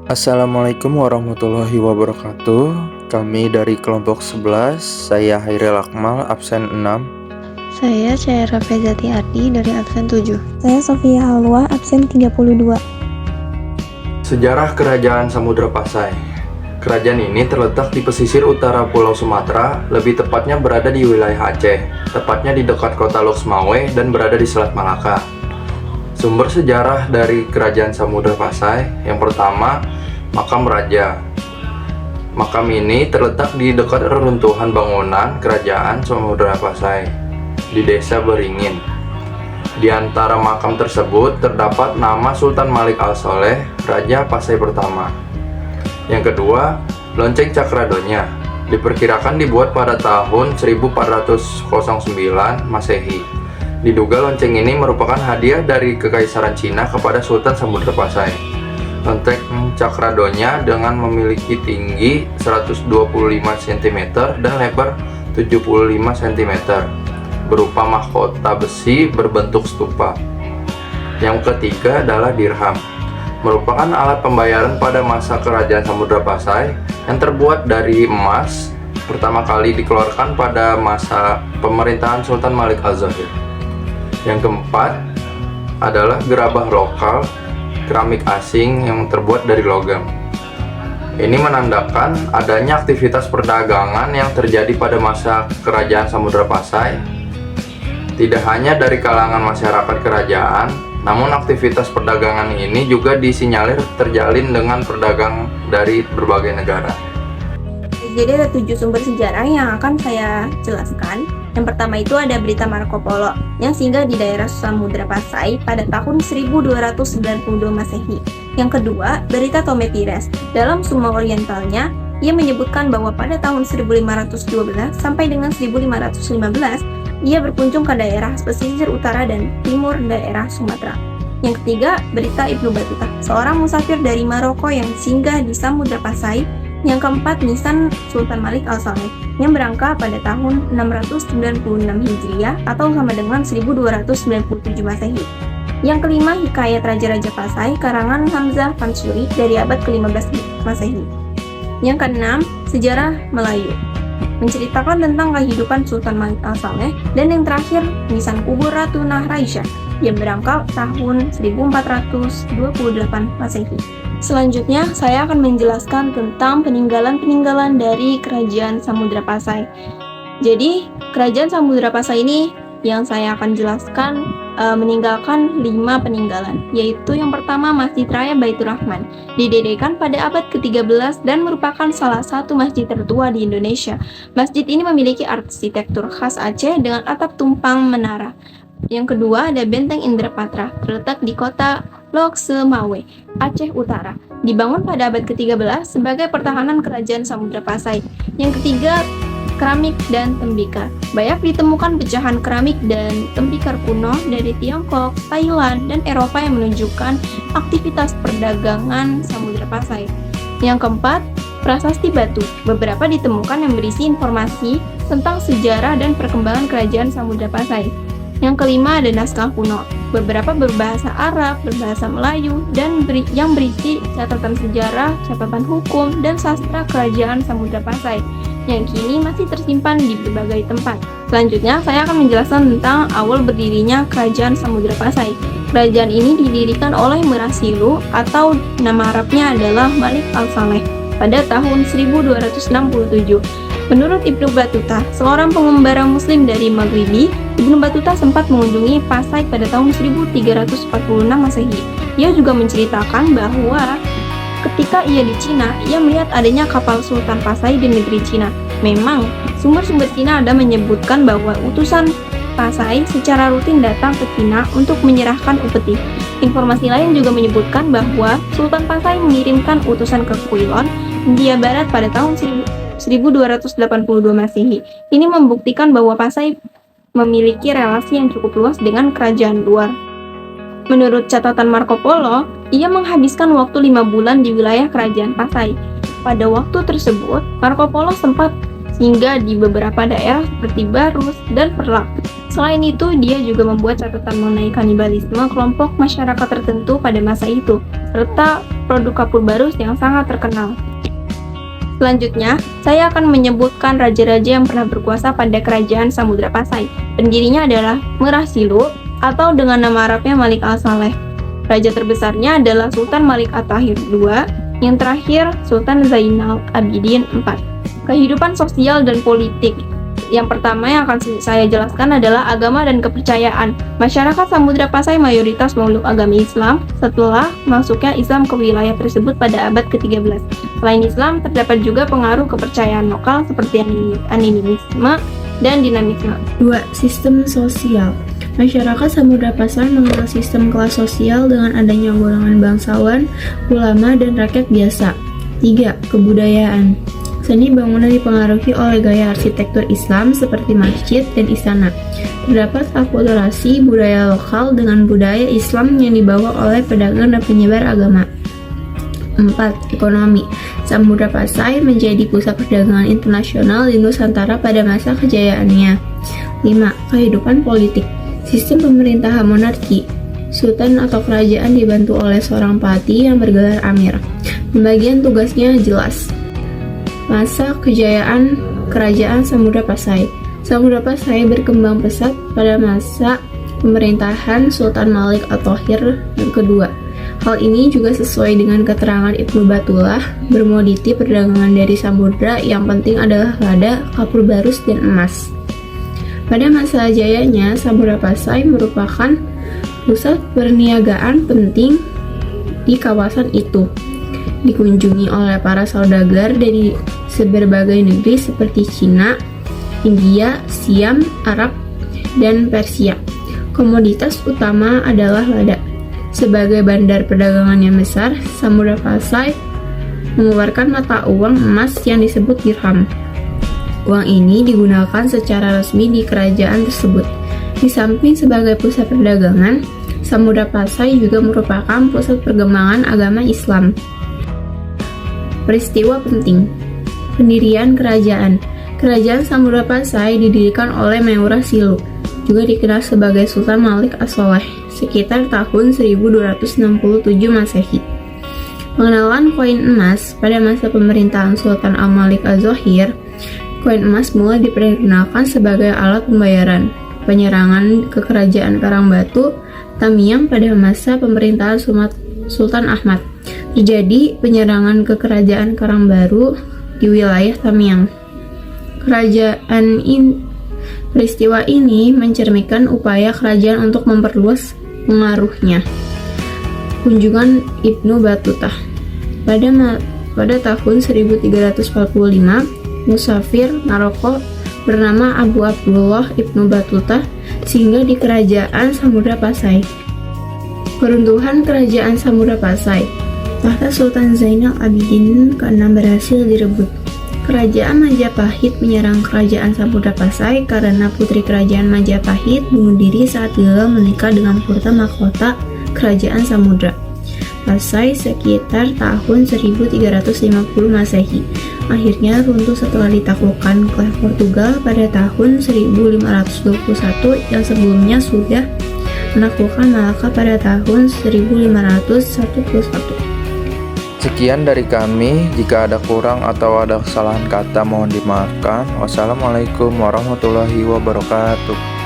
Assalamualaikum warahmatullahi wabarakatuh. Kami dari kelompok 11, saya Hairil Akmal, absen 6. Saya Syaira Fezati Ardi dari absen 7. Saya Sofia Halwa, absen 32. Sejarah Kerajaan Samudra Pasai. Kerajaan ini terletak di pesisir utara Pulau Sumatera, lebih tepatnya berada di wilayah Aceh, tepatnya di dekat kota Loksmawe dan berada di Selat Malaka. Sumber sejarah dari Kerajaan Samudra Pasai, yang pertama, Makam Raja. Makam ini terletak di dekat reruntuhan bangunan Kerajaan Samudra Pasai di Desa Beringin. Di antara makam tersebut terdapat nama Sultan Malik Al-Soleh, Raja Pasai pertama. Yang kedua, lonceng Cakradonya. Diperkirakan dibuat pada tahun 1409 Masehi. Diduga lonceng ini merupakan hadiah dari Kekaisaran Cina kepada Sultan Samudra Pasai. Lonceng Cakradonya dengan memiliki tinggi 125 cm dan lebar 75 cm, berupa mahkota besi berbentuk stupa. Yang ketiga adalah dirham, merupakan alat pembayaran pada masa Kerajaan Samudra Pasai yang terbuat dari emas, pertama kali dikeluarkan pada masa pemerintahan Sultan Malik Al-Zahir. Yang keempat adalah gerabah lokal keramik asing yang terbuat dari logam. Ini menandakan adanya aktivitas perdagangan yang terjadi pada masa Kerajaan Samudra Pasai. Tidak hanya dari kalangan masyarakat kerajaan, namun aktivitas perdagangan ini juga disinyalir terjalin dengan pedagang dari berbagai negara. Jadi ada 7 sumber sejarah yang akan saya jelaskan. Yang pertama itu ada berita Marco Polo yang singgah di daerah Samudra Pasai pada tahun 1292 Masehi. Yang kedua, berita Tome Pires. Dalam Suma Orientalnya, ia menyebutkan bahwa pada tahun 1512 sampai dengan 1515, ia berkunjung ke daerah pesisir utara dan timur daerah Sumatera. Yang ketiga, berita Ibnu Battuta, seorang musafir dari Maroko yang singgah di Samudra Pasai. Yang keempat, nisan Sultan Malik Al-Soleh yang berangkat pada tahun 696 Hijriah atau sama dengan 1297 Masehi. Yang kelima, Hikayat Raja-Raja Pasai karangan Hamzah Fansuri dari abad ke-15 Masehi. Yang keenam, Sejarah Melayu menceritakan tentang kehidupan Sultan Malik Al-Soleh. Dan yang terakhir, nisan kubur Ratu Nahraisyah yang berangkat tahun 1428 Masehi. Selanjutnya, saya akan menjelaskan tentang peninggalan-peninggalan dari Kerajaan Samudra Pasai. Jadi, Kerajaan Samudra Pasai ini yang saya akan jelaskan meninggalkan 5 peninggalan, yaitu yang pertama Masjid Raya Baitur Rahman, didirikan pada abad ke-13 dan merupakan salah satu masjid tertua di Indonesia. Masjid ini memiliki arsitektur khas Aceh dengan atap tumpang menara. Yang kedua ada Benteng Indrapatra, terletak di kota Loksemawe, Aceh Utara. Dibangun pada abad ke-13 sebagai pertahanan Kerajaan Samudra Pasai. Yang ketiga, keramik dan tembikar. Banyak ditemukan pecahan keramik dan tembikar kuno dari Tiongkok, Thailand, dan Eropa yang menunjukkan aktivitas perdagangan Samudra Pasai. Yang keempat, prasasti batu. Beberapa ditemukan yang berisi informasi tentang sejarah dan perkembangan Kerajaan Samudra Pasai. Yang kelima ada naskah kuno, beberapa berbahasa Arab, berbahasa Melayu, dan yang berisi catatan sejarah, catatan hukum, dan sastra Kerajaan Samudra Pasai, yang kini masih tersimpan di berbagai tempat. Selanjutnya, saya akan menjelaskan tentang awal berdirinya Kerajaan Samudra Pasai. Kerajaan ini didirikan oleh Merasilu atau nama Arabnya adalah Malik Al-Saleh pada tahun 1267. Menurut Ibnu Battuta, seorang pengembara muslim dari Maghribi, Ibnu Battuta sempat mengunjungi Pasai pada tahun 1346 Masehi. Ia juga menceritakan bahwa ketika ia di Cina, ia melihat adanya kapal Sultan Pasai di negeri Cina. Memang, sumber-sumber Cina ada menyebutkan bahwa utusan Pasai secara rutin datang ke Cina untuk menyerahkan upeti. Informasi lain juga menyebutkan bahwa Sultan Pasai mengirimkan utusan ke Quilon, India Barat pada tahun 1282 Masehi. Ini membuktikan bahwa Pasai memiliki relasi yang cukup luas dengan kerajaan luar. Menurut catatan Marco Polo, ia menghabiskan waktu 5 bulan di wilayah kerajaan Pasai. Pada waktu tersebut, Marco Polo sempat singgah di beberapa daerah seperti Barus dan Perlak. Selain itu, dia juga membuat catatan mengenai kanibalisme kelompok masyarakat tertentu pada masa itu, serta produk kapur barus yang sangat terkenal. Selanjutnya, saya akan menyebutkan raja-raja yang pernah berkuasa pada kerajaan Samudra Pasai. Pendirinya adalah Merah Silu atau dengan nama Arabnya Malik Al-Saleh. Raja terbesarnya adalah Sultan Malik At-Tahir II, yang terakhir Sultan Zainal Abidin IV. Kehidupan sosial dan politik. Yang pertama yang akan saya jelaskan adalah agama dan kepercayaan. Masyarakat Samudra Pasai mayoritas memeluk agama Islam setelah masuknya Islam ke wilayah tersebut pada abad ke-13. Selain Islam, terdapat juga pengaruh kepercayaan lokal seperti animisme dan dinamisme. 2. Sistem sosial. Masyarakat Samudra Pasai mengenal sistem kelas sosial dengan adanya golongan bangsawan, ulama, dan rakyat biasa. 3. Kebudayaan. Seni bangunan dipengaruhi oleh gaya arsitektur Islam seperti masjid dan istana. Terdapat akulturasi budaya lokal dengan budaya Islam yang dibawa oleh pedagang dan penyebar agama. 4. Ekonomi. Samudra Pasai menjadi pusat perdagangan internasional di Nusantara pada masa kejayaannya. 5. Kehidupan politik. Sistem pemerintahan monarki. Sultan atau kerajaan dibantu oleh seorang patih yang bergelar amir. Pembagian tugasnya jelas. Masa kejayaan Kerajaan Samudra Pasai. Samudra Pasai berkembang pesat pada masa pemerintahan Sultan Malik At-Tahir yang kedua. Hal ini juga sesuai dengan keterangan Ibnu Battulah, bermoditi perdagangan dari Samudra yang penting adalah lada, kapur barus, dan emas. Pada masa jayanya, Samudra Pasai merupakan pusat perniagaan penting di kawasan itu. Dikunjungi oleh para saudagar dari berbagai negeri seperti Cina, India, Siam, Arab, dan Persia. Komoditas utama adalah lada. Sebagai bandar perdagangan yang besar, Samudra Pasai mengeluarkan mata uang emas yang disebut dirham. Uang ini digunakan secara resmi di kerajaan tersebut. Di samping sebagai pusat perdagangan, Samudra Pasai juga merupakan pusat perkembangan agama Islam. Peristiwa penting. Pendirian kerajaan. Kerajaan Samudra Pasai didirikan oleh Merah Silu, juga dikenal sebagai Sultan Malik As-Saleh, sekitar tahun 1267 Masehi. Pengenalan koin emas. Pada masa pemerintahan Sultan Al-Malik Az-Zohir, koin emas mulai diperkenalkan sebagai alat pembayaran. Penyerangan ke kerajaan Karangbatu, Tamiang pada masa pemerintahan Sultan Ahmad. Terjadi penyerangan ke kerajaan Karangbaru di wilayah Tamiang. Peristiwa ini mencerminkan upaya kerajaan untuk memperluas pengaruhnya. Kunjungan Ibnu Battulah. Pada tahun 1345, musafir Maroko bernama Abu Abdullah Ibnu Battulah singgah di kerajaan Samudra Pasai. Peruntuhan kerajaan Samudra Pasai. Tahta Sultan Zainal Abidin ke-6 berhasil direbut. Kerajaan Majapahit menyerang kerajaan Samudra Pasai karena putri kerajaan Majapahit bunuh diri saat gagal menikah dengan putra mahkota kerajaan Samudra Pasai sekitar tahun 1350 Masehi. Akhirnya runtuh setelah ditaklukkan oleh Portugal pada tahun 1521 yang sebelumnya sudah menaklukkan Malaka pada tahun 1511. Sekian dari kami. Jika ada kurang atau ada kesalahan kata mohon dimaafkan. Wassalamualaikum warahmatullahi wabarakatuh.